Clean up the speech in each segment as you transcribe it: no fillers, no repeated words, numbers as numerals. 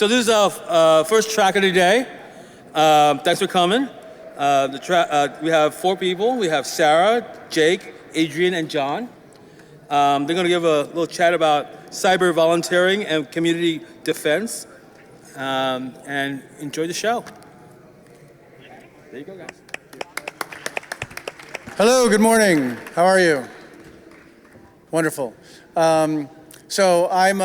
So this is our first track of the day. Thanks for coming. We have 4 people. We have Sarah, Jake, Adrian, and John. They're going to give a little chat about cyber volunteering and community defense. And enjoy the show. There you go, guys. Hello, good morning. How are you? Wonderful. So I'm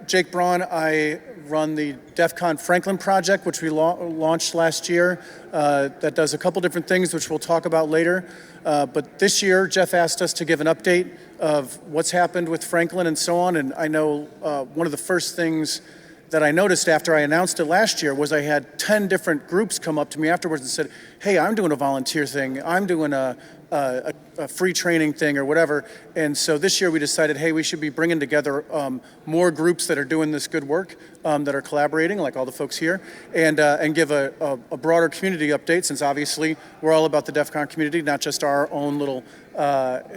Jake Braun. I run the DEF CON Franklin project, which we launched last year. That does a couple different things, which we'll talk about later. But this year, Jeff asked us to give an update of what's happened with Franklin and so on. And I know one of the first things that I noticed after I announced it last year was I had 10 different groups come up to me afterwards and said, hey, I'm doing a volunteer thing. I'm doing a free training thing or whatever. And so this year we decided, hey, we should be bringing together more groups that are doing this good work, that are collaborating, like all the folks here, and give a broader community update, since obviously we're all about the DEF CON community, not just our own little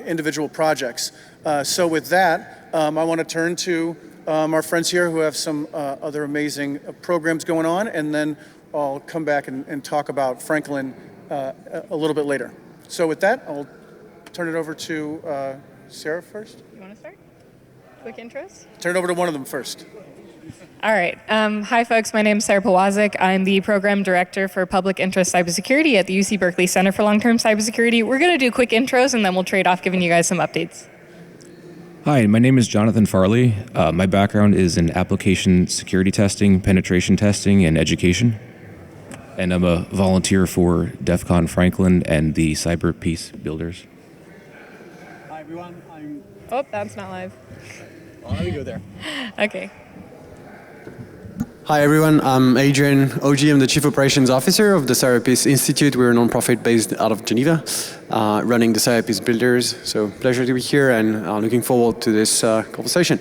individual projects. So with that, I want to turn to our friends here who have some other amazing programs going on, and then I'll come back and talk about Franklin a little bit later. So with that, I'll turn it over to Sarah first. You want to start? Quick intros? Turn it over to one of them first. All right. Hi, folks. My name is Sarah Powazek. I'm the Program Director for Public Interest Cybersecurity at the UC Berkeley Center for Long-Term Cybersecurity. We're going to do quick intros, and then we'll trade off giving you guys some updates. Hi, my name is Jonathan Farley. My background is in application security testing, penetration testing, and education. And I'm a volunteer for DEF CON Franklin and the Cyber Peace Builders. Hi, everyone. Oh, that's not live. Let me go there. Okay. Hi, everyone. I'm Adrian Ogee. I'm the Chief Operations Officer of the Cyber Peace Institute. We're a nonprofit based out of Geneva, running the Cyber Peace Builders. So pleasure to be here, and looking forward to this conversation.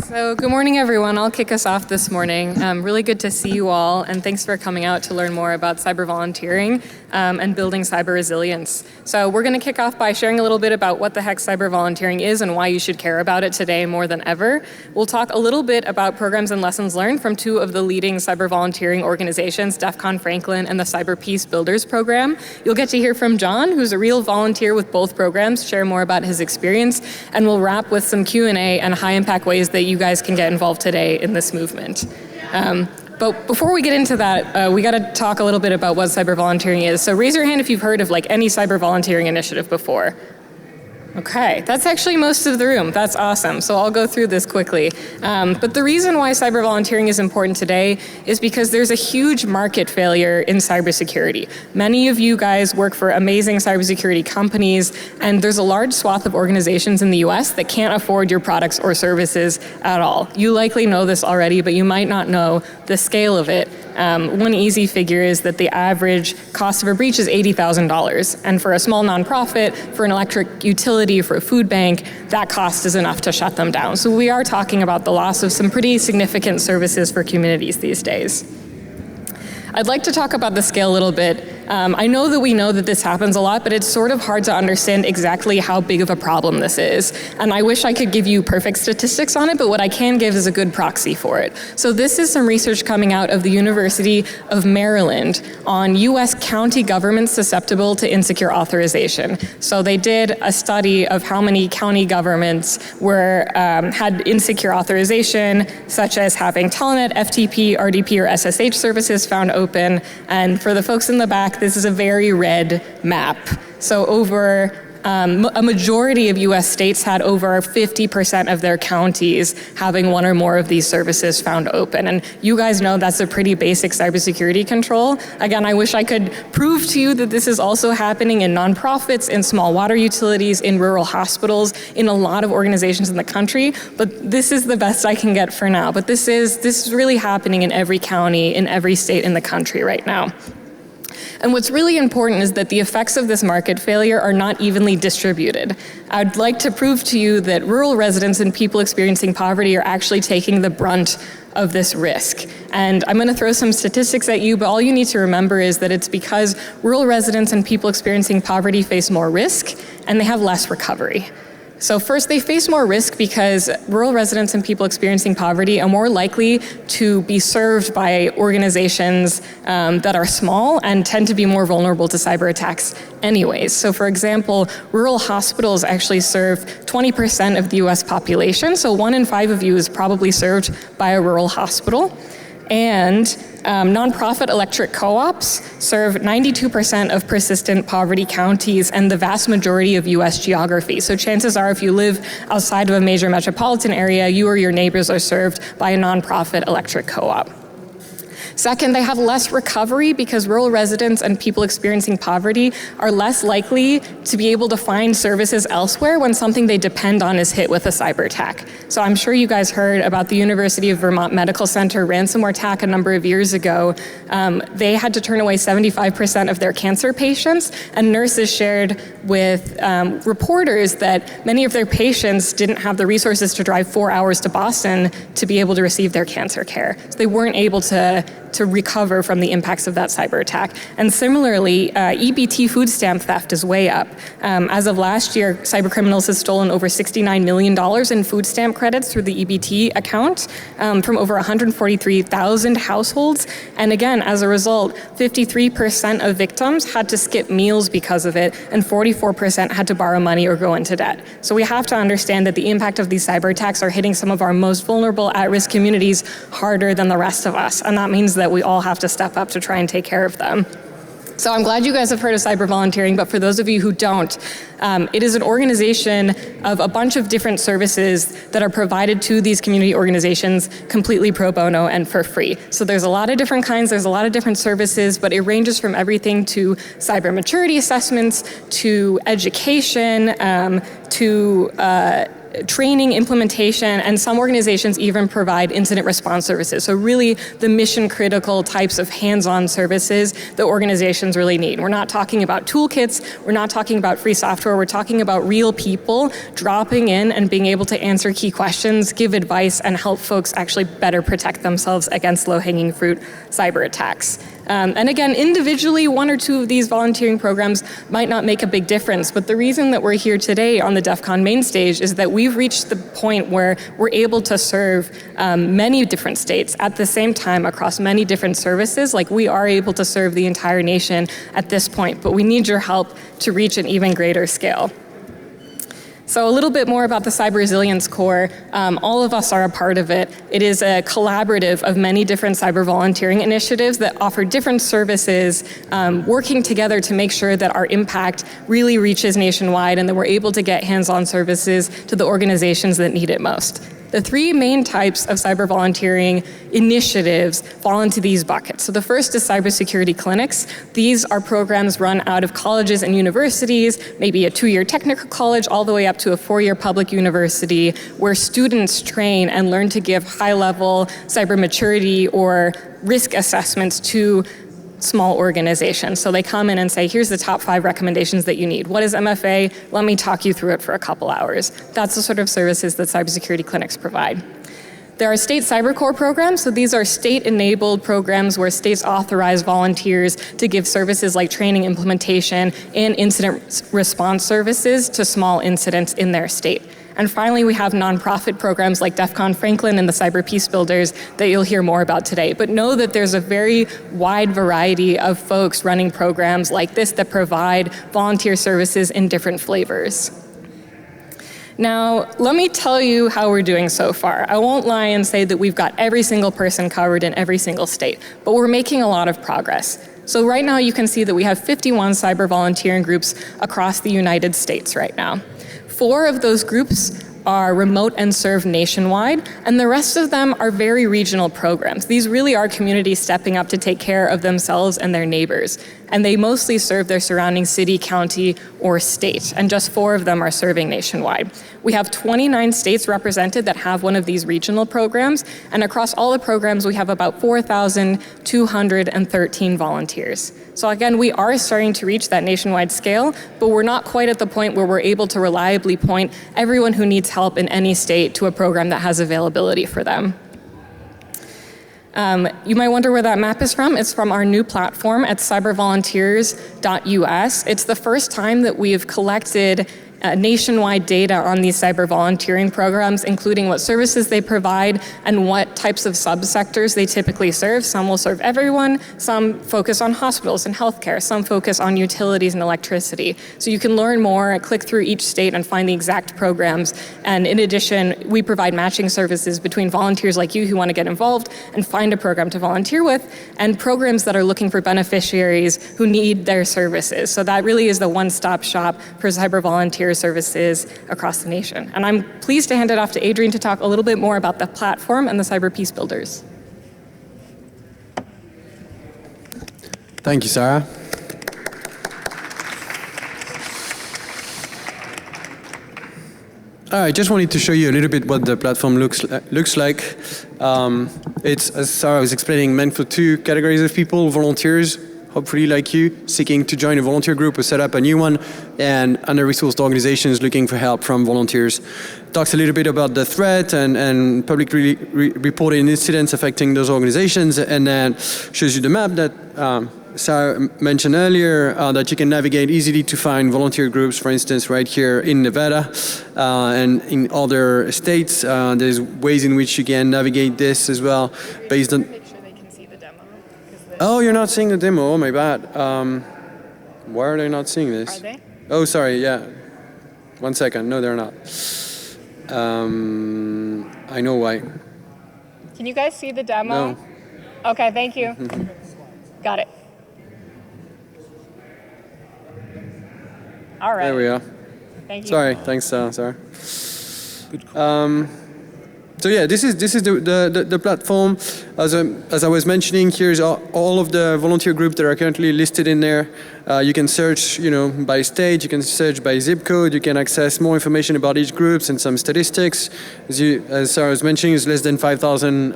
So good morning, everyone. I'll kick us off this morning. Really good to see you all, and thanks for coming out to learn more about cyber volunteering and building cyber resilience. So we're going to kick off by sharing a little bit about what the heck cyber volunteering is and why you should care about it today more than ever. We'll talk a little bit about programs and lessons learned from 2 of the leading cyber volunteering organizations, DEF CON Franklin and the Cyber Peace Builders program. You'll get to hear from John, who's a real volunteer with both programs, share more about his experience, and we'll wrap with some Q&A and high-impact ways that you guys can get involved today in this movement. But before we get into that, we got to talk a little bit about what cyber volunteering is. So raise your hand if you've heard of any cyber volunteering initiative before. Okay, that's actually most of the room. That's awesome. So I'll go through this quickly. But the reason why cyber volunteering is important today is because there's a huge market failure in cybersecurity. Many of you guys work for amazing cybersecurity companies, and there's a large swath of organizations in the US that can't afford your products or services at all. You likely know this already, but you might not know the scale of it. One easy figure is that the average cost of a breach is $80,000. And for a small nonprofit, for an electric utility, for a food bank, that cost is enough to shut them down. So we are talking about the loss of some pretty significant services for communities these days. I'd like to talk about the scale a little bit. I know that we know that this happens a lot, but it's sort of hard to understand exactly how big of a problem this is. And I wish I could give you perfect statistics on it, but what I can give is a good proxy for it. So this is some research coming out of the University of Maryland on US county governments susceptible to insecure authorization. So they did a study of how many county governments had insecure authorization, such as having Telenet, FTP, RDP, or SSH services found open. And for the folks in the back, this is a very red map. So over a majority of US states had over 50% of their counties having one or more of these services found open. And you guys know that's a pretty basic cybersecurity control. Again, I wish I could prove to you that this is also happening in nonprofits, in small water utilities, in rural hospitals, in a lot of organizations in the country, but this is the best I can get for now. But this is really happening in every county, in every state in the country right now. And what's really important is that the effects of this market failure are not evenly distributed. I'd like to prove to you that rural residents and people experiencing poverty are actually taking the brunt of this risk. And I'm going to throw some statistics at you, but all you need to remember is that it's because rural residents and people experiencing poverty face more risk and they have less recovery. So first, they face more risk because rural residents and people experiencing poverty are more likely to be served by organizations that are small and tend to be more vulnerable to cyber attacks anyways. So for example, rural hospitals actually serve 20% of the US population, so 1 in 5 of you is probably served by a rural hospital. And nonprofit electric co-ops serve 92% of persistent poverty counties and the vast majority of US geography. So chances are if you live outside of a major metropolitan area, you or your neighbors are served by a nonprofit electric co-op. Second, they have less recovery because rural residents and people experiencing poverty are less likely to be able to find services elsewhere when something they depend on is hit with a cyber attack. So I'm sure you guys heard about the University of Vermont Medical Center ransomware attack a number of years ago. They had to turn away 75% of their cancer patients, and nurses shared with reporters that many of their patients didn't have the resources to drive 4 hours to Boston to be able to receive their cancer care. So they weren't able to recover from the impacts of that cyber attack. And similarly, EBT food stamp theft is way up. As of last year, cyber criminals have stolen over $69 million in food stamp credits through the EBT account from over 143,000 households. And again, as a result, 53% of victims had to skip meals because of it, and 44% had to borrow money or go into debt. So we have to understand that the impact of these cyber attacks are hitting some of our most vulnerable at-risk communities harder than the rest of us. And that means that we all have to step up to try and take care of them. So I'm glad you guys have heard of cyber volunteering, but for those of you who don't, it is an organization of a bunch of different services that are provided to these community organizations completely pro bono and for free. So there's a lot of different kinds, there's a lot of different services, but it ranges from everything to cyber maturity assessments, to education, to training, implementation, and some organizations even provide incident response services. So really the mission critical types of hands-on services that organizations really need. We're not talking about toolkits, we're not talking about free software, we're talking about real people dropping in and being able to answer key questions, give advice, and help folks actually better protect themselves against low-hanging fruit cyber attacks. And again, individually, 1 or 2 of these volunteering programs might not make a big difference, but the reason that we're here today on the DEF CON main stage is that we've reached the point where we're able to serve many different states at the same time across many different services. Like, we are able to serve the entire nation at this point, but we need your help to reach an even greater scale. So a little bit more about the Cyber Resilience Corps. All of us are a part of it. It is a collaborative of many different cyber volunteering initiatives that offer different services, working together to make sure that our impact really reaches nationwide and that we're able to get hands-on services to the organizations that need it most. The 3 main types of cyber volunteering initiatives fall into these buckets. So the first is cybersecurity clinics. These are programs run out of colleges and universities, maybe a 2-year technical college, all the way up to a 4-year public university, where students train and learn to give high-level cyber maturity or risk assessments to small organizations. So they come in and say, here's the top 5 recommendations that you need. What is MFA? Let me talk you through it for a couple hours. That's the sort of services that cybersecurity clinics provide. There are state cyber corps programs. So these are state-enabled programs where states authorize volunteers to give services like training, implementation, and incident response services to small incidents in their state. And finally, we have nonprofit programs like DEF CON Franklin and the Cyber Peace Builders that you'll hear more about today. But know that there's a very wide variety of folks running programs like this that provide volunteer services in different flavors. Now, let me tell you how we're doing so far. I won't lie and say that we've got every single person covered in every single state, but we're making a lot of progress. So right now you can see that we have 51 cyber volunteering groups across the United States right now. 4 of those groups are remote and serve nationwide, and the rest of them are very regional programs. These really are communities stepping up to take care of themselves and their neighbors, and they mostly serve their surrounding city, county, or state, and just 4 of them are serving nationwide. We have 29 states represented that have one of these regional programs, and across all the programs we have about 4,213 volunteers. So again, we are starting to reach that nationwide scale, but we're not quite at the point where we're able to reliably point everyone who needs help in any state to a program that has availability for them. You might wonder where that map is from. It's from our new platform at cybervolunteers.us. It's the first time that we've collected nationwide data on these cyber volunteering programs, including what services they provide and what types of subsectors they typically serve. Some will serve everyone, some focus on hospitals and healthcare, some focus on utilities and electricity. So you can learn more, click through each state and find the exact programs. And in addition, we provide matching services between volunteers like you who want to get involved and find a program to volunteer with, and programs that are looking for beneficiaries who need their services. So that really is the one-stop shop for cyber volunteer services across the nation. And I'm pleased to hand it off to Adrian to talk a little bit more about the platform and the cyber peace builders. Thank you, Sarah. I just wanted to show you a little bit what the platform looks like. It's, as Sarah was explaining, meant for two categories of people: volunteers, hopefully like you, seeking to join a volunteer group or set up a new one, and under-resourced organizations looking for help from volunteers. Talks a little bit about the threat and publicly reported incidents affecting those organizations, and then shows you the map that Sarah mentioned earlier, that you can navigate easily to find volunteer groups, for instance, right here in Nevada and in other states. There's ways in which you can navigate this as well based on... Make sure they can see the demo. Oh, you're not seeing the demo. Oh, my bad. Why are they not seeing this? Are they? Oh, sorry. Yeah. 1 second. No, they're not. I know why. Can you guys see the demo? No. Okay, thank you. Got it. All right. There we are. Thank you. Sorry. Thanks, Sarah. So yeah, this is the platform. As I was mentioning, here's all of the volunteer groups that are currently listed in there. You can search, by state. You can search by zip code. You can access more information about each groups and some statistics. As Sarah was mentioning, there's less than 5,000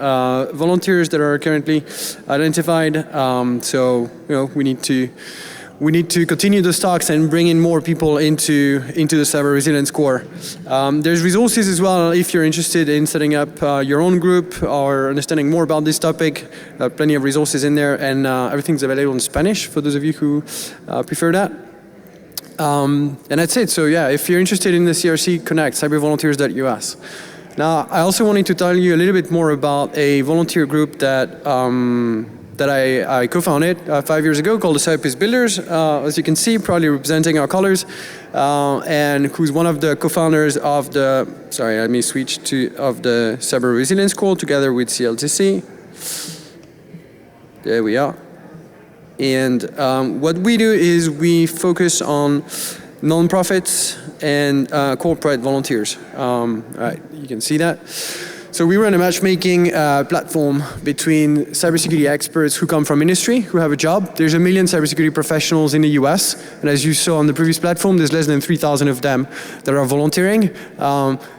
volunteers that are currently identified. So we need to continue those talks and bring in more people into the cyber resilience core. There's resources as well if you're interested in setting up your own group or understanding more about this topic. Plenty of resources in there, and everything's available in Spanish for those of you who prefer that. And that's it. So yeah, if you're interested in the CRC, connect, cybervolunteers.us. Now, I also wanted to tell you a little bit more about a volunteer group that I co-founded 5 years ago, called the Cyber Peace Builders. As you can see, probably representing our colors, and who's one of the co-founders of the Cyber Resilience Core, together with CLTC. There we are. And what we do is we focus on nonprofits and corporate volunteers. Right, you can see that. So we run a matchmaking platform between cybersecurity experts who come from industry, who have a job. There's 1 million cybersecurity professionals in the US, and as you saw on the previous platform, there's less than 3,000 of them that are volunteering.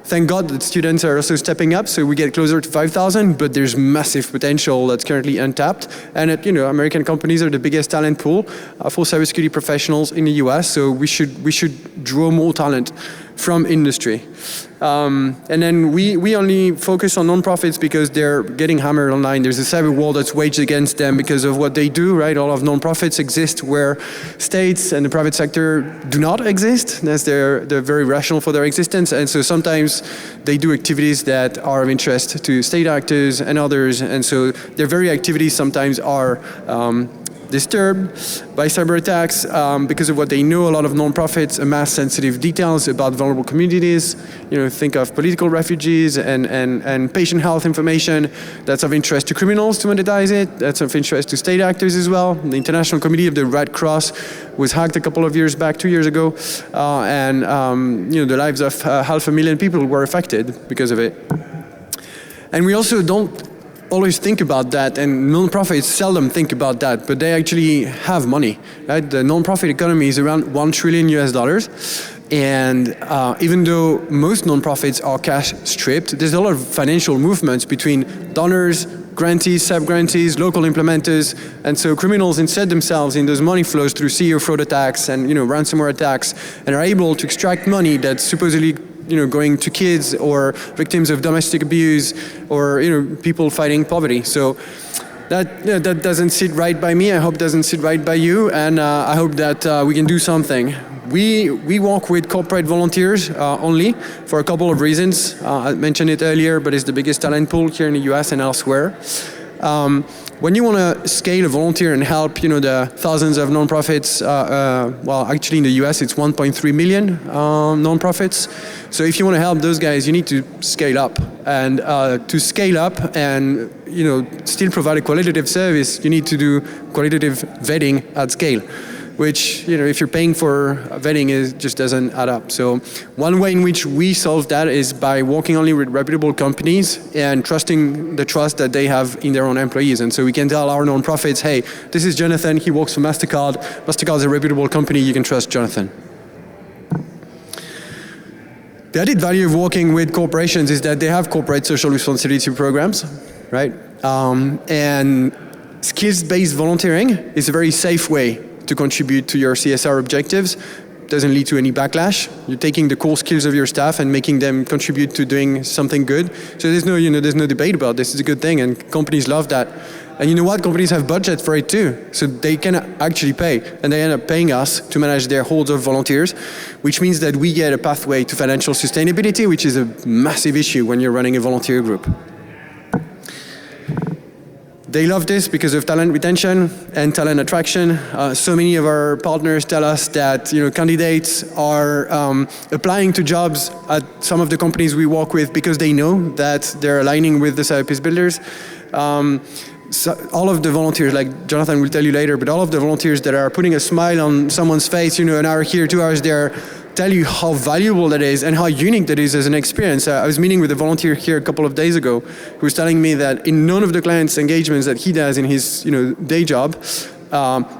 Thank God that students are also stepping up, so we get closer to 5,000, but there's massive potential that's currently untapped. And American companies are the biggest talent pool for cybersecurity professionals in the US, so we should draw more talent from industry. And then we only focus on nonprofits because they're getting hammered online. There's a cyber war that's waged against them because of what they do, right? All of nonprofits exist where states and the private sector do not exist. They're very rational for their existence. And so sometimes they do activities that are of interest to state actors and others. And so their very activities sometimes are disturbed by cyber attacks because of what they know. A lot of nonprofits amass sensitive details about vulnerable communities. Think of political refugees and patient health information that's of interest to criminals to monetize it. That's of interest to state actors as well. The International Committee of the Red Cross was hacked a couple of years back, 2 years ago, and the lives of 500,000 people were affected because of it. And we also don't always think about that, and nonprofits seldom think about that, but they actually have money, right? The nonprofit economy is around $1 trillion US, and even though most nonprofits are cash stripped, there's a lot of financial movements between donors, grantees, sub-grantees, local implementers, and so criminals insert themselves in those money flows through CEO fraud attacks and ransomware attacks, and are able to extract money that's supposedly going to kids or victims of domestic abuse or people fighting poverty. So that doesn't sit right by me. I hope doesn't sit right by you, and I hope that we can do something. We work with corporate volunteers only for a couple of reasons. I mentioned it earlier, but it's the biggest talent pool here in the US and elsewhere. When you want to scale a volunteer and help, the thousands of nonprofits, well, actually in the US it's 1.3 million nonprofits. So if you want to help those guys, you need to scale up. And to scale up and still provide a qualitative service, you need to do qualitative vetting at scale, which, if you're paying for vetting, just doesn't add up. So one way in which we solve that is by working only with reputable companies and trusting the trust that they have in their own employees. And so we can tell our nonprofits, hey, this is Jonathan, he works for MasterCard. MasterCard is a reputable company, you can trust Jonathan. The added value of working with corporations is that they have corporate social responsibility programs, right? And skills-based volunteering is a very safe way to contribute to your CSR objectives. Doesn't lead to any backlash. You're taking the core skills of your staff and making them contribute to doing something good. So there's no debate about this. It's a good thing, and companies love that. And you know what? Companies have budget for it too, so they can actually pay, and they end up paying us to manage their hordes of volunteers, which means that we get a pathway to financial sustainability, which is a massive issue when you're running a volunteer group. They love this because of talent retention and talent attraction. So many of our partners tell us that candidates are applying to jobs at some of the companies we work with because they know that they're aligning with the CyberPeace builders. So all of the volunteers, like Jonathan will tell you later, but all of the volunteers that are putting a smile on someone's face, an hour here, 2 hours there, tell you how valuable that is and how unique that is as an experience. I was meeting with a volunteer here a couple of days ago who was telling me that in none of the clients' engagements that he does in his day job,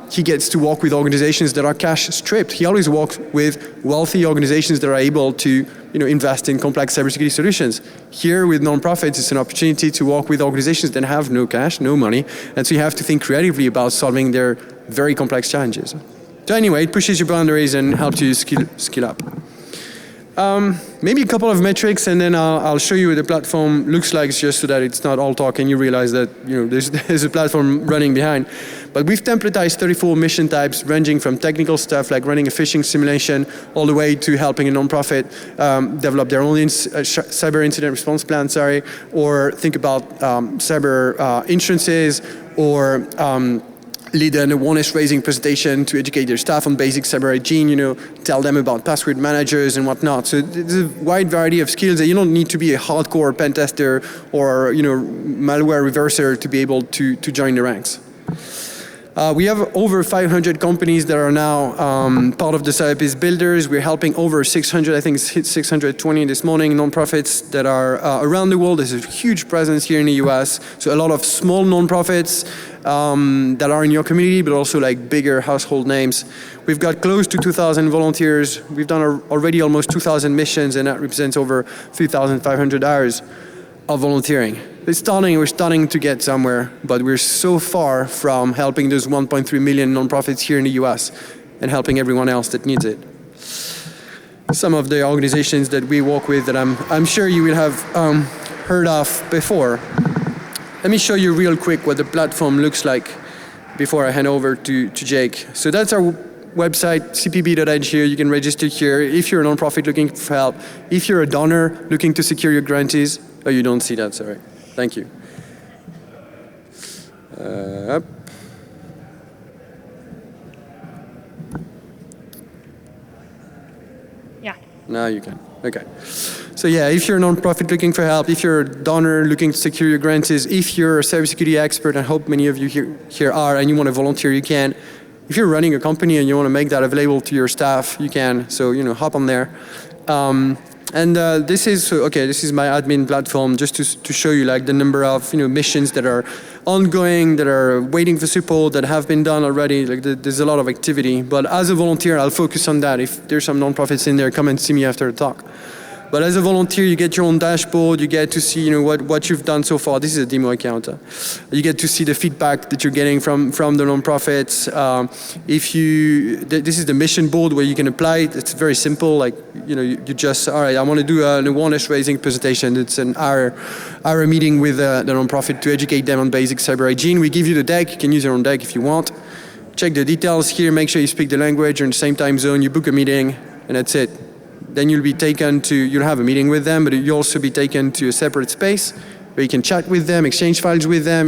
he gets to work with organizations that are cash stripped. He always works with wealthy organizations that are able to invest in complex cybersecurity solutions. Here with nonprofits, it's an opportunity to work with organizations that have no cash, no money, and so you have to think creatively about solving their very complex challenges. So anyway, it pushes your boundaries and helps you skill up. Maybe a couple of metrics, and then I'll show you what the platform looks like, just so that it's not all talk and you realize that there's a platform running behind. But we've templatized 34 mission types, ranging from technical stuff like running a phishing simulation, all the way to helping a nonprofit develop their own cyber incident response plan, or think about cyber insurances, or lead an awareness-raising presentation to educate their staff on basic cyber hygiene, tell them about password managers and whatnot. So there's a wide variety of skills that you don't need to be a hardcore pen tester or malware reverser to be able to join the ranks. We have over 500 companies that are now part of the CyberPeace builders. We're helping over 600, I think it's hit 620 this morning, nonprofits that are around the world. There's a huge presence here in the US. So a lot of small nonprofits that are in your community, but also like bigger household names. We've got close to 2,000 volunteers. We've done already almost 2,000 missions, and that represents over 3,500 hours of volunteering. We're starting to get somewhere, but we're so far from helping those 1.3 million nonprofits here in the US and helping everyone else that needs it. Some of the organizations that we work with that I'm sure you will have heard of before. Let me show you real quick what the platform looks like before I hand over to Jake. So that's our website, cpb.edge here. You can register here if you're a nonprofit looking for help. If you're a donor looking to secure your grantees. Oh, you don't see that, sorry. Thank you. Yeah. Now you can. Okay. So yeah, if you're a nonprofit looking for help, if you're a donor looking to secure your grantees, if you're a cybersecurity expert, and I hope many of you here are, and you want to volunteer, you can. If you're running a company and you want to make that available to your staff, you can. So hop on there. This is my admin platform, just to show you like the number of missions that are ongoing, that are waiting for support, that have been done already. Like there's a lot of activity. But as a volunteer, I'll focus on that. If there's some nonprofits in there, come and see me after the talk. But as a volunteer, you get your own dashboard. You get to see, what you've done so far. This is a demo account. You get to see the feedback that you're getting from the nonprofits. This is the mission board where you can apply it. It's very simple. Like, you just, all right, I want to do an awareness raising presentation. It's an hour meeting with the nonprofit to educate them on basic cyber hygiene. We give you the deck. You can use your own deck if you want. Check the details here. Make sure you speak the language. You're in the same time zone. You book a meeting, and that's it. Then you'll have a meeting with them, but you'll also be taken to a separate space where you can chat with them, exchange files with them,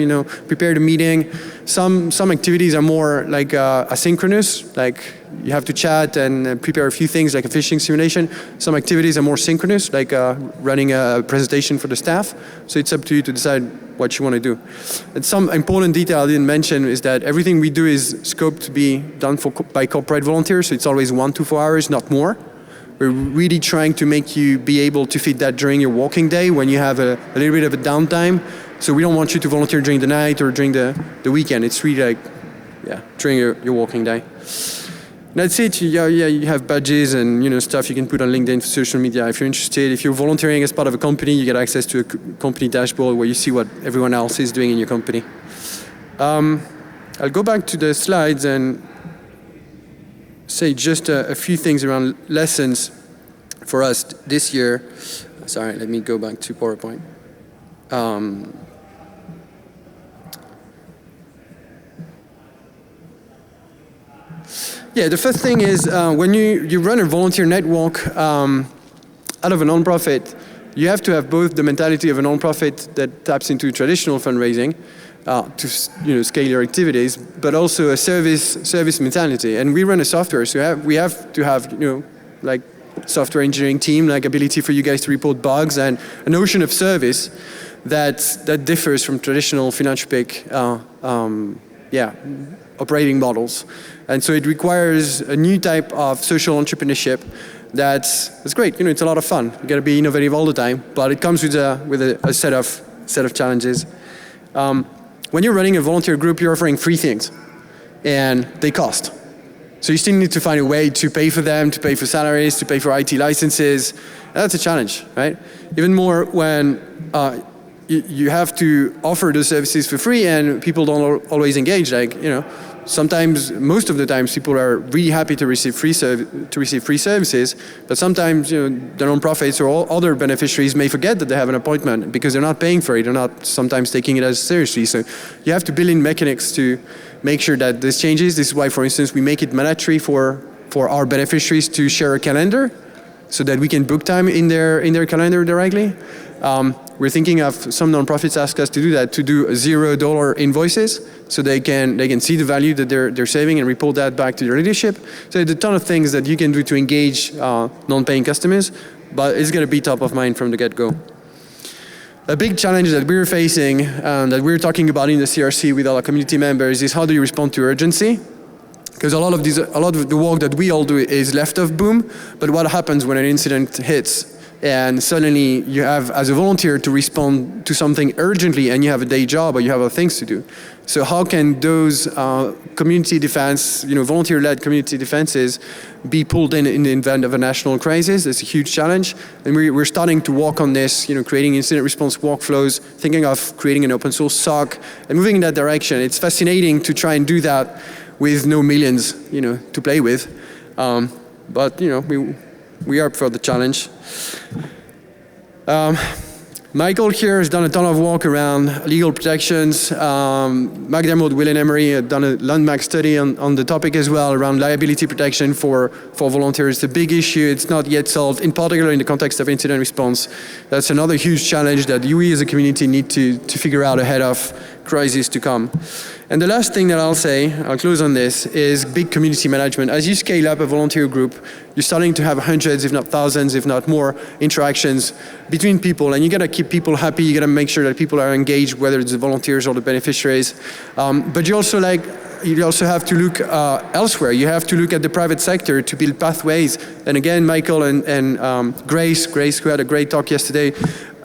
prepare the meeting. Some activities are more like asynchronous, like you have to chat and prepare a few things like a phishing simulation. Some activities are more synchronous, like running a presentation for the staff. So it's up to you to decide what you want to do. And some important detail I didn't mention is that everything we do is scoped to be done by corporate volunteers, so it's always 1 to 4 hours, not more. We're really trying to make you be able to fit that during your working day when you have a little bit of a downtime. So we don't want you to volunteer during the night or during the weekend. It's really during your working day. That's it. You have badges and stuff you can put on LinkedIn for social media if you're interested. If you're volunteering as part of a company, you get access to a company dashboard where you see what everyone else is doing in your company. I'll go back to the slides and say just a few things around lessons for us this year. Sorry, let me go back to PowerPoint. The first thing is when you run a volunteer network out of a nonprofit, you have to have both the mentality of a nonprofit that taps into traditional fundraising to scale your activities, but also a service mentality. And we run a software, so we have to have like software engineering team, like ability for you guys to report bugs and a notion of service that differs from traditional philanthropic operating models. And so it requires a new type of social entrepreneurship that's great. It's a lot of fun. You got to be innovative all the time, but it comes with a set of challenges. When you're running a volunteer group, you're offering free things, and they cost. So you still need to find a way to pay for them, to pay for salaries, to pay for IT licenses. That's a challenge, right? Even more when you have to offer those services for free, and people don't always engage. Sometimes, most of the times, people are really happy to receive free services, but sometimes, the nonprofits or other beneficiaries may forget that they have an appointment because they're not paying for it. They're not sometimes taking it as seriously. So you have to build in mechanics to make sure that this changes. This is why, for instance, we make it mandatory for our beneficiaries to share a calendar so that we can book time in their calendar directly. We're thinking of some nonprofits ask us to do that, to do $0 invoices, so they can see the value that they're saving and report that back to their leadership. So there's a ton of things that you can do to engage non-paying customers, but it's going to be top of mind from the get-go. A big challenge that we're facing, that we're talking about in the CRC with our community members, is how do you respond to urgency? Because a lot of the work that we all do is left of boom, but what happens when an incident hits? And suddenly you have, as a volunteer, to respond to something urgently, and you have a day job or you have other things to do. So how can those community defense, volunteer-led community defenses be pulled in the event of a national crisis? It's a huge challenge. And we're starting to work on this, creating incident response workflows, thinking of creating an open source SOC, and moving in that direction. It's fascinating to try and do that with no millions, to play with. But, we are up for the challenge. Michael here has done a ton of work around legal protections. McDermott, Will and Emery have done a landmark study on the topic as well around liability protection for volunteers. It's a big issue. It's not yet solved, in particular in the context of incident response. That's another huge challenge that we as a community need to figure out ahead of crises to come. And the last thing that I'll close on this, is big community management. As you scale up a volunteer group, you're starting to have hundreds, if not thousands, if not more, interactions between people. And you gotta keep people happy. You gotta make sure that people are engaged, whether it's the volunteers or the beneficiaries. But you also have to look elsewhere. You have to look at the private sector to build pathways. And again, Michael and Grace, who had a great talk yesterday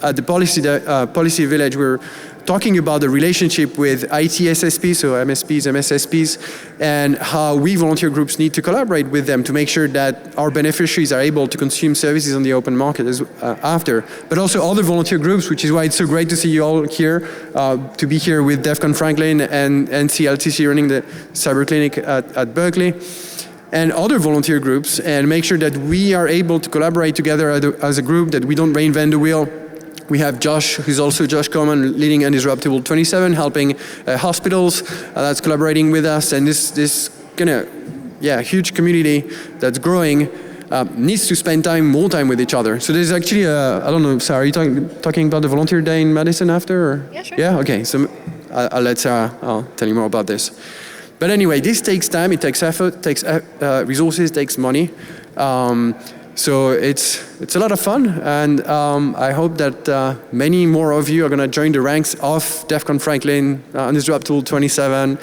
at the Policy Village, we're talking about the relationship with ITSSPs, so MSPs, MSSPs, and how we volunteer groups need to collaborate with them to make sure that our beneficiaries are able to consume services on the open market after. But also other volunteer groups, which is why it's so great to see you all here, to be here with DEF CON Franklin and CLTC running the cyber clinic at Berkeley, and other volunteer groups, and make sure that we are able to collaborate together as a group, that we don't reinvent the wheel. We have Josh, who's also Josh Coleman, leading Undisruptible 27, helping hospitals that's collaborating with us, and this kind of huge community that's growing needs to spend more time with each other. So there's actually I don't know, Sarah, are you talking about the Volunteer Day in Madison after? Or? Yeah, sure. Yeah, okay, so I'll let Sarah, I'll tell you more about this. But anyway, this takes time, it takes effort, takes resources, takes money. So it's a lot of fun, and I hope that many more of you are going to join the ranks of DEF CON Franklin, Undisruptible 27,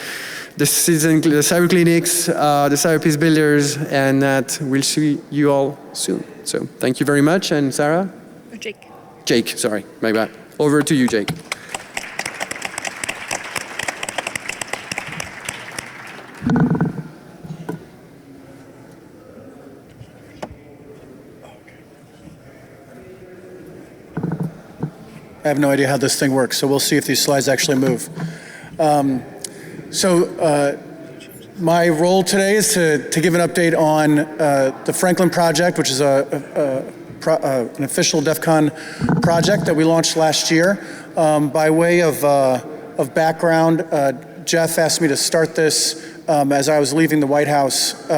the cyber clinics, the cyber peace builders, and that we'll see you all soon. So thank you very much, and Sarah? Jake. Jake, sorry, my bad. Over to you, Jake. I have no idea how this thing works, so we'll see if these slides actually move. My role today is to give an update on the Franklin project, which is an official DEF CON project that we launched last year. By way of background, Jeff asked me to start this as I was leaving the White House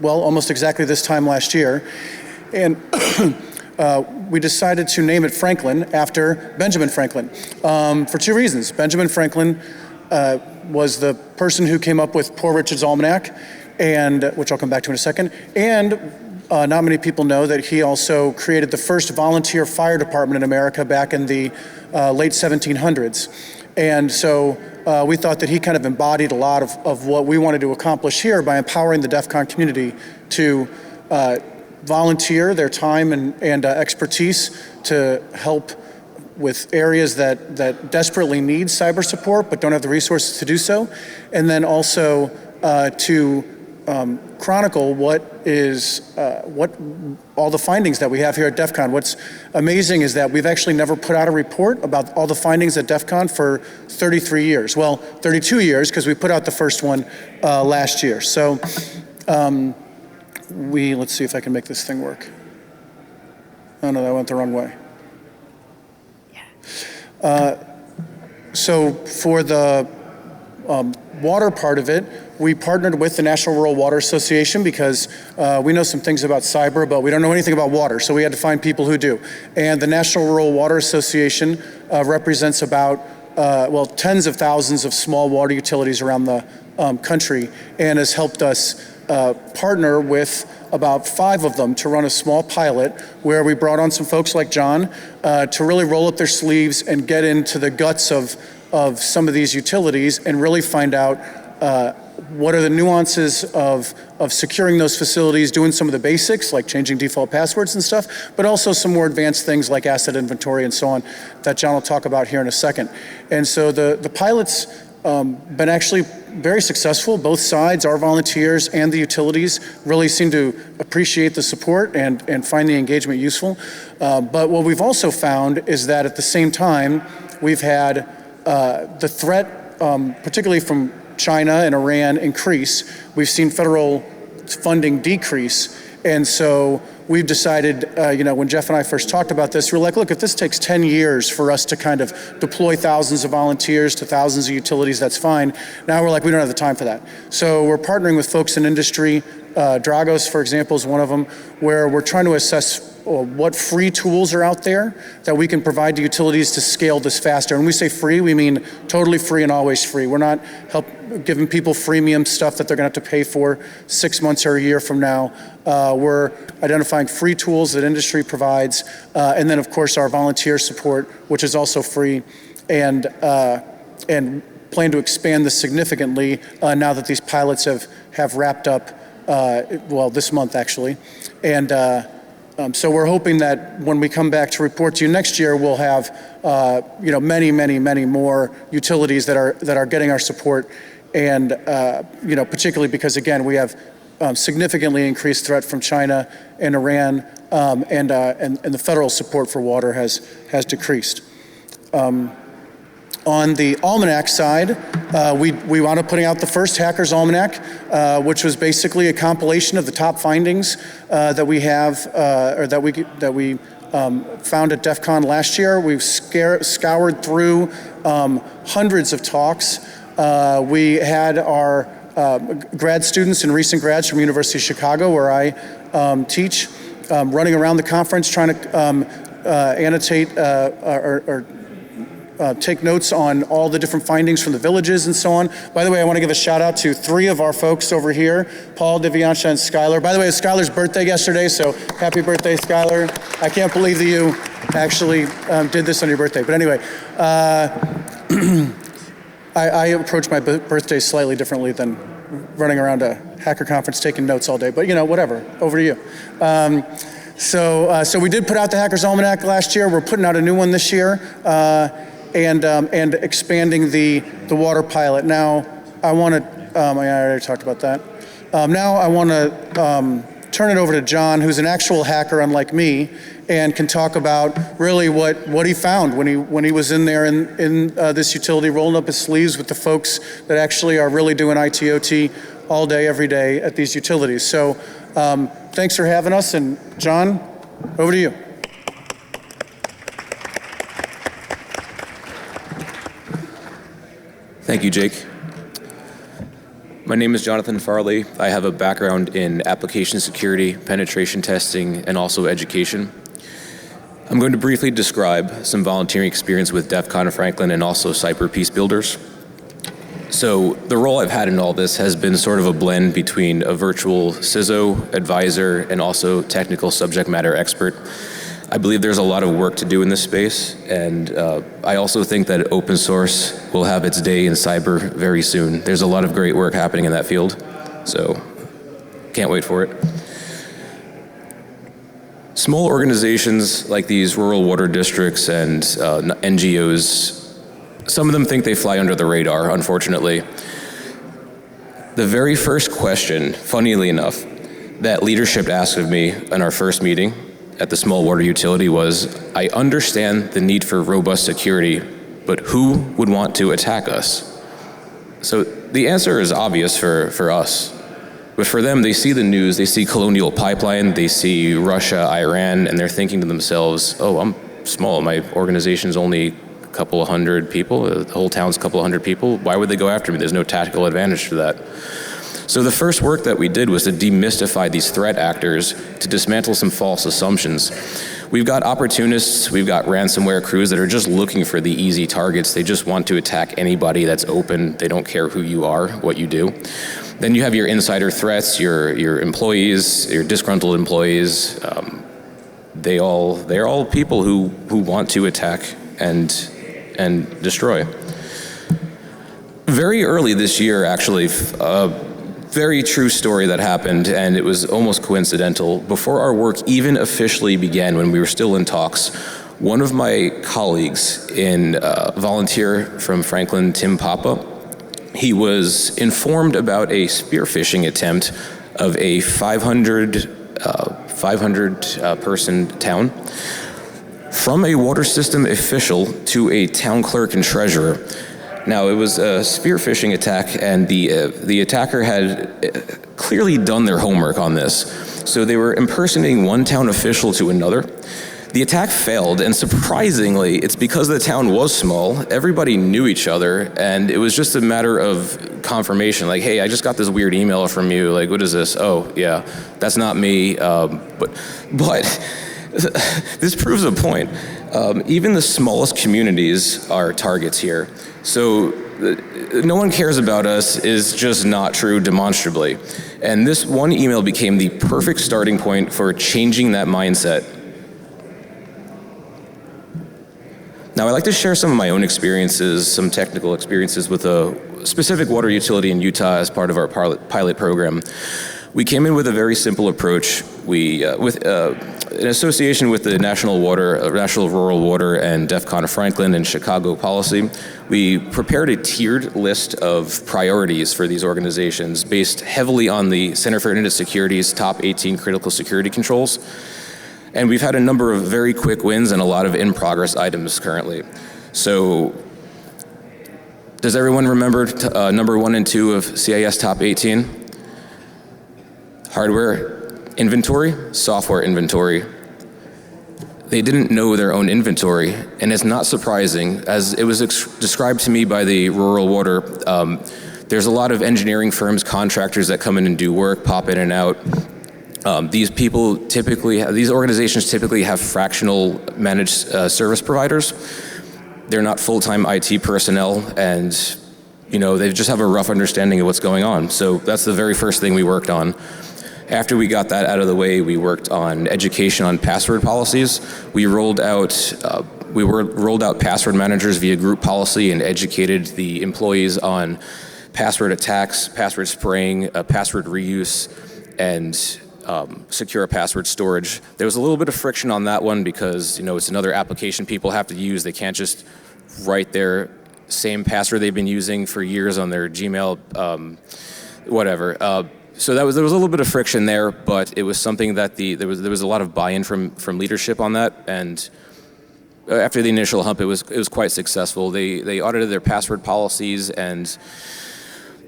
almost exactly this time last year. And we decided to name it Franklin after Benjamin Franklin for two reasons. Benjamin Franklin was the person who came up with Poor Richard's Almanac, and which I'll come back to in a second. And not many people know that he also created the first volunteer fire department in America back in the late 1700s. And so we thought that he kind of embodied a lot of what we wanted to accomplish here by empowering the DEF CON community to volunteer their time and expertise to help with areas that desperately need cyber support but don't have the resources to do so, and then also to chronicle what all the findings that we have here at DEF CON. What's amazing is that we've actually never put out a report about all the findings at DEF CON for 33 years. Well, 32 years, because we put out the first one last year. So let's see if I can make this thing work. Oh no, that went the wrong way. So for the water part of it, we partnered with the National Rural Water Association because we know some things about cyber, but we don't know anything about water, so we had to find people who do. And the National Rural Water Association represents about, tens of thousands of small water utilities around the country, and has helped us partner with about 5 of them to run a small pilot where we brought on some folks like John to really roll up their sleeves and get into the guts of some of these utilities and really find out what are the nuances of securing those facilities, doing some of the basics like changing default passwords and stuff, but also some more advanced things like asset inventory and so on that John will talk about here in a second. And so the pilot's been actually very successful. Both sides, our volunteers and the utilities, really seem to appreciate the support and find the engagement useful. But what we've also found is that at the same time, we've had the threat, particularly from China and Iran, increase. We've seen federal funding decrease. And so we've decided, when Jeff and I first talked about this, we were like, look, if this takes 10 years for us to kind of deploy thousands of volunteers to thousands of utilities, that's fine. Now we're like, we don't have the time for that. So we're partnering with folks in industry. Dragos, for example, is one of them, where we're trying to assess what free tools are out there that we can provide to utilities to scale this faster. And when we say free, we mean totally free and always free. We're not giving people freemium stuff that they're gonna have to pay for 6 months or a year from now. We're identifying free tools that industry provides, and then of course our volunteer support, which is also free, and plan to expand this significantly now that these pilots have wrapped up, this month actually. And So we're hoping that when we come back to report to you next year, we'll have many more utilities that are getting our support, and particularly because again we have significantly increased threat from China and Iran, and the federal support for water has decreased. On the Almanac side, we wound up putting out the first Hackers Almanac, which was basically a compilation of the top findings that we have, or that we found at DEF CON last year. We've scoured through hundreds of talks. We had our grad students and recent grads from University of Chicago, where I teach, running around the conference trying to annotate or take notes on all the different findings from the villages and so on. By the way, I want to give a shout out to 3 of our folks over here, Paul, Divyansha, and Skylar. By the way, it was Skylar's birthday yesterday, so happy birthday, Skylar. I can't believe that you actually did this on your birthday. But anyway, I approach my birthday slightly differently than running around a hacker conference taking notes all day, but whatever, over to you. So we did put out the Hackers Almanac last year. We're putting out a new one this year, and expanding the water pilot. Now, I want to, I already talked about that. Now I want to turn it over to John, who's an actual hacker unlike me, and can talk about really what he found when he was in there in this utility, rolling up his sleeves with the folks that actually are really doing IT/OT all day, every day at these utilities. So thanks for having us, and John, over to you. Thank you, Jake. My name is Jonathan Farley. I have a background in application security, penetration testing, and also education. I'm going to briefly describe some volunteering experience with DEF CON Franklin and also Cyber Peace Builders. So the role I've had in all this has been sort of a blend between a virtual CISO, advisor, and also technical subject matter expert. I believe there's a lot of work to do in this space, and I also think that open source will have its day in cyber very soon. There's a lot of great work happening in that field, so can't wait for it. Small organizations like these rural water districts and NGOs, some of them think they fly under the radar, unfortunately. The very first question, funnily enough, that leadership asked of me in our first meeting at the small water utility was, I understand the need for robust security, but who would want to attack us? So the answer is obvious for us. But for them, they see the news, they see Colonial Pipeline, they see Russia, Iran, and they're thinking to themselves, oh, I'm small, my organization's only a couple of hundred people, the whole town's a couple of hundred people, why would they go after me? There's no tactical advantage to that. So the first work that we did was to demystify these threat actors, to dismantle some false assumptions. We've got opportunists, we've got ransomware crews that are just looking for the easy targets. They just want to attack anybody that's open. They don't care who you are, what you do. Then you have your insider threats, your employees, your disgruntled employees. They're all people who want to attack and destroy. Very early this year, actually, very true story that happened, and it was almost coincidental. Before our work even officially began, when we were still in talks, one of my colleagues in volunteer from Franklin, Tim Papa, he was informed about a spear phishing attempt of a 500 person town from a water system official to a town clerk and treasurer. Now, it was a spear phishing attack, and the attacker had clearly done their homework on this. So they were impersonating one town official to another. The attack failed, and surprisingly, it's because the town was small, everybody knew each other, and it was just a matter of confirmation, like, hey, I just got this weird email from you, like, what is this? Oh, yeah, that's not me, but this proves a point. Even the smallest communities are targets here. So no one cares about us is just not true demonstrably. And this one email became the perfect starting point for changing that mindset. Now, I'd like to share some of my own experiences, some technical experiences with a specific water utility in Utah as part of our pilot program. We came in with a very simple approach. in association with the National Rural Water and DEFCON Franklin and Chicago policy, we prepared a tiered list of priorities for these organizations based heavily on the Center for Internet Security's top 18 critical security controls. And we've had a number of very quick wins and a lot of in-progress items currently. So, does everyone remember number 1 and 2 of CIS top 18? Hardware inventory, software inventory. They didn't know their own inventory, and it's not surprising. As it was described to me by the Rural Water, there's a lot of engineering firms, contractors that come in and do work, pop in and out. These organizations typically have fractional managed service providers. They're not full-time IT personnel, and they just have a rough understanding of what's going on. So that's the very first thing we worked on. After we got that out of the way, we worked on education on password policies. We rolled out password managers via group policy and educated the employees on password attacks, password spraying, password reuse, and secure password storage. There was a little bit of friction on that one because it's another application people have to use. They can't just write their same password they've been using for years on their Gmail, whatever. So there was a little bit of friction there, but it was something that there was a lot of buy-in from leadership on that, and after the initial hump, it was quite successful. They audited their password policies, and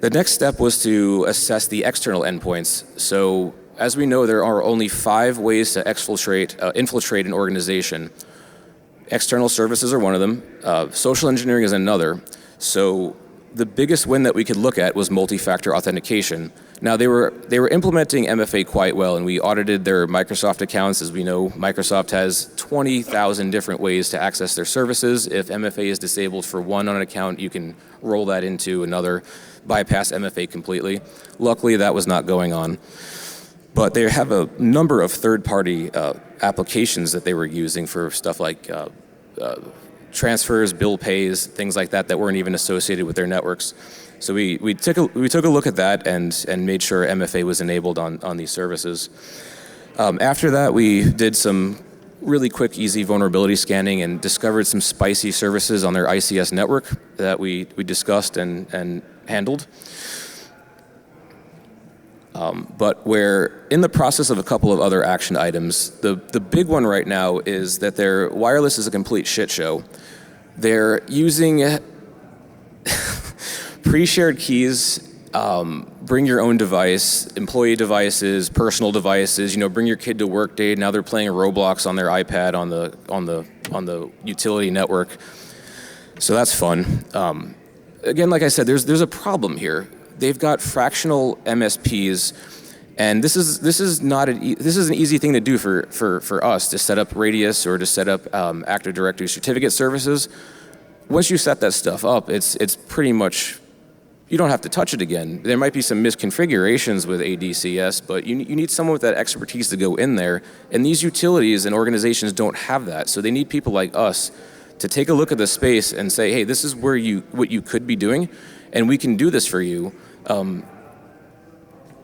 the next step was to assess the external endpoints. So, as we know, there are only 5 ways to infiltrate an organization. External services are one of them. Social engineering is another. So the biggest win that we could look at was multi-factor authentication. Now they were implementing MFA quite well, and we audited their Microsoft accounts. As we know, Microsoft has 20,000 different ways to access their services. If MFA is disabled for one on an account, you can roll that into another, bypass MFA completely. Luckily, that was not going on. But they have a number of third-party applications that they were using for stuff like transfers, bill pays, things like that weren't even associated with their networks. So we took a look at that and made sure MFA was enabled on these services. After that, we did some really quick, easy vulnerability scanning and discovered some spicy services on their ICS network that we discussed and handled. But we're in the process of a couple of other action items. The big one right now is that their wireless is a complete shit show. They're using pre-shared keys, bring your own device, employee devices, personal devices. Bring your kid to work day. Now they're playing Roblox on their iPad on the utility network. So that's fun. Again, like I said, there's a problem here. They've got fractional MSPs, and this is an easy thing to do for us to set up Radius or to set up Active Directory certificate services. Once you set that stuff up, it's pretty much, you don't have to touch it again. There might be some misconfigurations with ADCS, but you need someone with that expertise to go in there, and these utilities and organizations don't have that, so they need people like us to take a look at the space and say, hey, this is what you could be doing, and we can do this for you.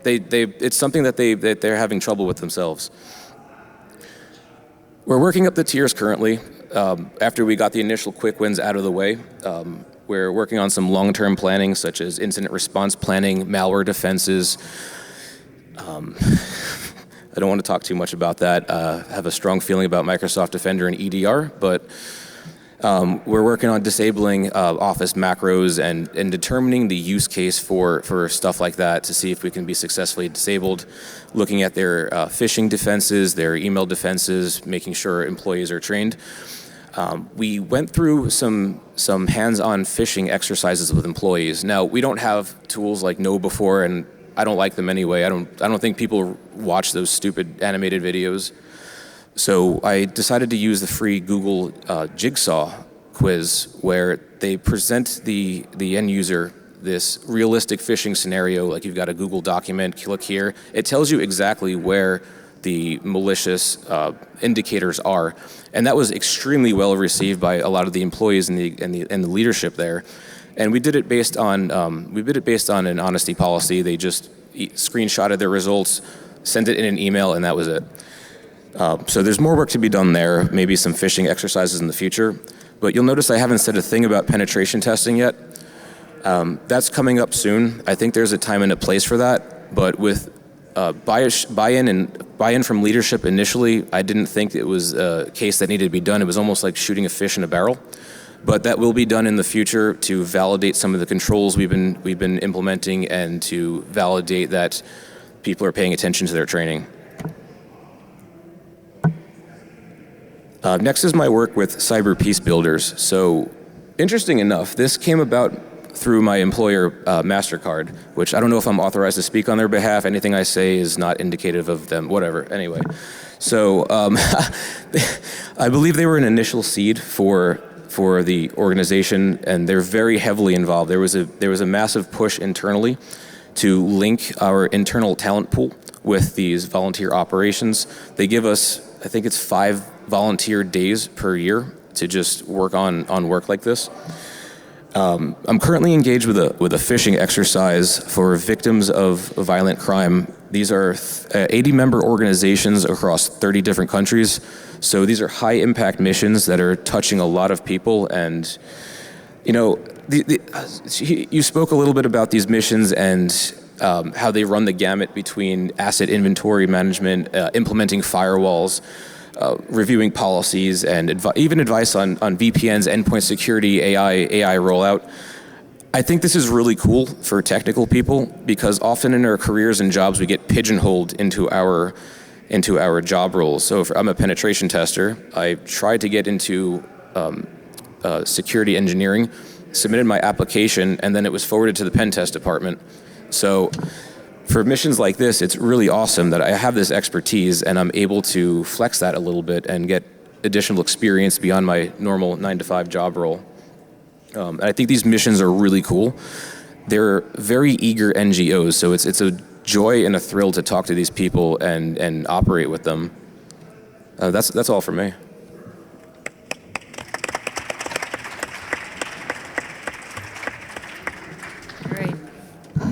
It's something that they're having trouble with themselves. We're working up the tiers currently. After we got the initial quick wins out of the way, we're working on some long-term planning, such as incident response planning, malware defenses. I don't want to talk too much about that. I have a strong feeling about Microsoft Defender and EDR, but we're working on disabling Office macros and determining the use case for stuff like that to see if we can be successfully disabled, looking at their phishing defenses, their email defenses, making sure employees are trained. We went through some hands-on phishing exercises with employees. Now, we don't have tools like KnowBe4, and I don't like them anyway. I don't think people watch those stupid animated videos. So I decided to use the free Google Jigsaw quiz, where they present the end user this realistic phishing scenario, like you've got a Google document, click here. It tells you exactly where the malicious indicators are, and that was extremely well received by a lot of the employees and the leadership there. And we did it based on an honesty policy. They just screenshotted their results, sent it in an email, and that was it. So there's more work to be done there, maybe some phishing exercises in the future. But you'll notice I haven't said a thing about penetration testing yet. That's coming up soon. I think there's a time and a place for that. But with buy-in from leadership initially, I didn't think it was a case that needed to be done. It was almost like shooting a fish in a barrel. But that will be done in the future to validate some of the controls we've been implementing and to validate that people are paying attention to their training. Next is my work with cyber peace builders. So, interesting enough, this came about through my employer, MasterCard, which I don't know if I'm authorized to speak on their behalf. Anything I say is not indicative of them, whatever. Anyway, so I believe they were an initial seed for the organization, and they're very heavily involved. There was a massive push internally to link our internal talent pool with these volunteer operations. They give us, I think it's 5 volunteer days per year to just work on work like this. I'm currently engaged with a phishing exercise for victims of violent crime. These are 80-member organizations across 30 different countries. So these are high-impact missions that are touching a lot of people. And, you know, you spoke a little bit about these missions and how they run the gamut between asset inventory management, implementing firewalls, reviewing policies, and even advice on VPNs, endpoint security, AI rollout. I think this is really cool for technical people because often in our careers and jobs we get pigeonholed into our job roles. So if I'm a penetration tester, I tried to get into security engineering, submitted my application, and then it was forwarded to the pen test department. So for missions like this, it's really awesome that I have this expertise and I'm able to flex that a little bit and get additional experience beyond my normal 9-to-5 job role. And I think these missions are really cool. They're very eager NGOs, so it's a joy and a thrill to talk to these people and operate with them. That's all for me.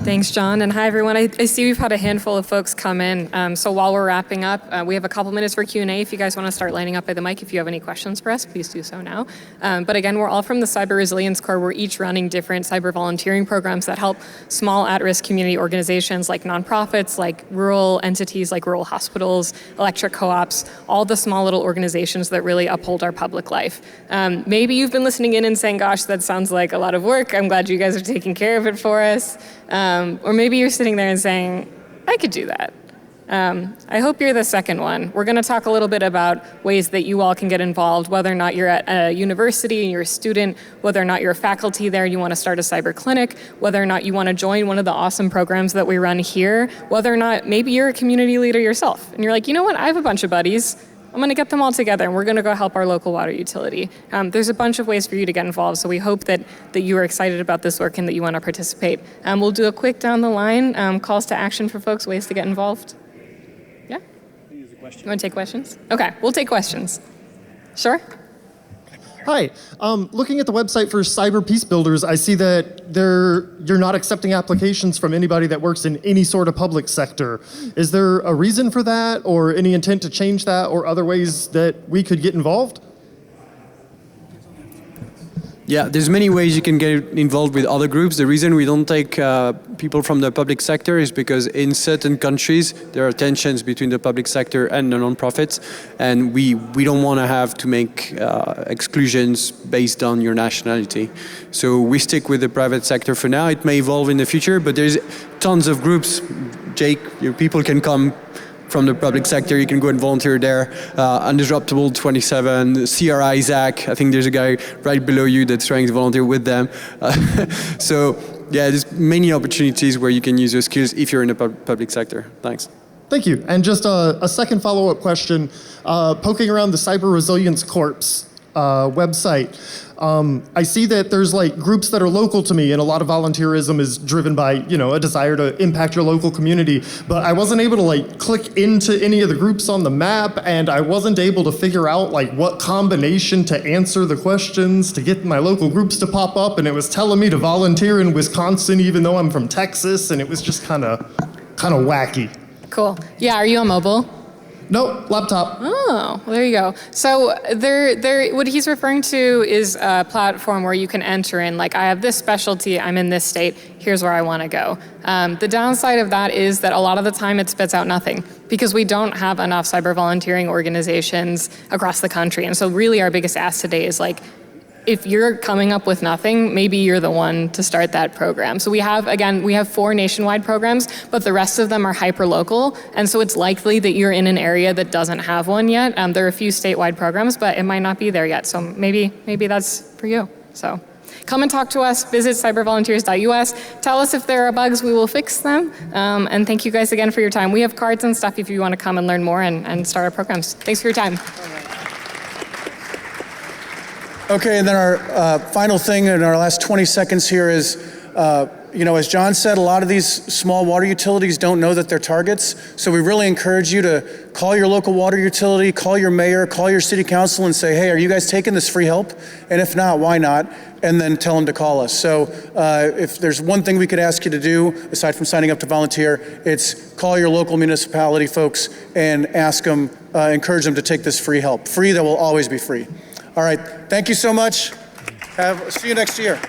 Thanks, John, and hi, everyone. I see we've had a handful of folks come in, so while we're wrapping up, we have a couple minutes for Q&A. If you guys want to start lining up by the mic, if you have any questions for us, please do so now. But again, we're all from the Cyber Resilience Corps. We're each running different cyber volunteering programs that help small at-risk community organizations like nonprofits, like rural entities, like rural hospitals, electric co-ops, all the small little organizations that really uphold our public life. Maybe you've been listening in and saying, gosh, that sounds like a lot of work. I'm glad you guys are taking care of it for us. Or maybe you're sitting there and saying, I could do that. I hope you're the second one. We're going to talk a little bit about ways that you all can get involved, whether or not you're at a university and you're a student, whether or not you're a faculty there and you want to start a cyber clinic, whether or not you want to join one of the awesome programs that we run here, whether or not maybe you're a community leader yourself and you're like, you know what, I have a bunch of buddies. I'm going to get them all together and we're going to go help our local water utility. There's a bunch of ways for you to get involved, so we hope that you are excited about this work and that you want to participate. We'll do a quick down the line, calls to action for folks, ways to get involved. Yeah? You want to take questions? Okay, we'll take questions. Sure? Hi, looking at the website for Cyber Peace Builders, I see that you're not accepting applications from anybody that works in any sort of public sector. Is there a reason for that, or any intent to change that, or other ways that we could get involved? Yeah, there's many ways you can get involved with other groups. The reason we don't take people from the public sector is because in certain countries there are tensions between the public sector and the non-profits, and we don't want to have to make exclusions based on your nationality. So we stick with the private sector for now. It may evolve in the future, but there's tons of groups. Jake, people can come from the public sector, you can go and volunteer there. Undisruptible 27, CRI Zach, I think there's a guy right below you that's trying to volunteer with them. So yeah, there's many opportunities where you can use your skills if you're in the public sector. Thanks. Thank you. And just a second follow-up question, poking around the Cyber Resilience Corps website. I see that there's like groups that are local to me, and a lot of volunteerism is driven by, a desire to impact your local community. But I wasn't able to like click into any of the groups on the map, and I wasn't able to figure out like what combination to answer the questions to get my local groups to pop up. And it was telling me to volunteer in Wisconsin, even though I'm from Texas, and it was just kind of wacky. Cool. Yeah, are you on mobile? No, laptop. Oh, well, there you go. So what he's referring to is a platform where you can enter in, like, I have this specialty, I'm in this state, here's where I want to go. The downside of that is that a lot of the time it spits out nothing because we don't have enough cyber volunteering organizations across the country. And so really our biggest ask today is, like, if you're coming up with nothing, maybe you're the one to start that program. So we have 4 nationwide programs, but the rest of them are hyper-local, and so it's likely that you're in an area that doesn't have one yet. There are a few statewide programs, but it might not be there yet, so maybe that's for you. So come and talk to us, visit cybervolunteers.us, tell us if there are bugs, we will fix them, and thank you guys again for your time. We have cards and stuff if you want to come and learn more and start our programs. Thanks for your time. Okay, and then our final thing in our last 20 seconds here is, as John said, a lot of these small water utilities don't know that they're targets. So we really encourage you to call your local water utility, call your mayor, call your city council and say, hey, are you guys taking this free help? And if not, why not? And then tell them to call us. So if there's one thing we could ask you to do, aside from signing up to volunteer, it's call your local municipality folks and ask them, encourage them to take this free help. Free that will always be free. All right, thank you so much. See you next year.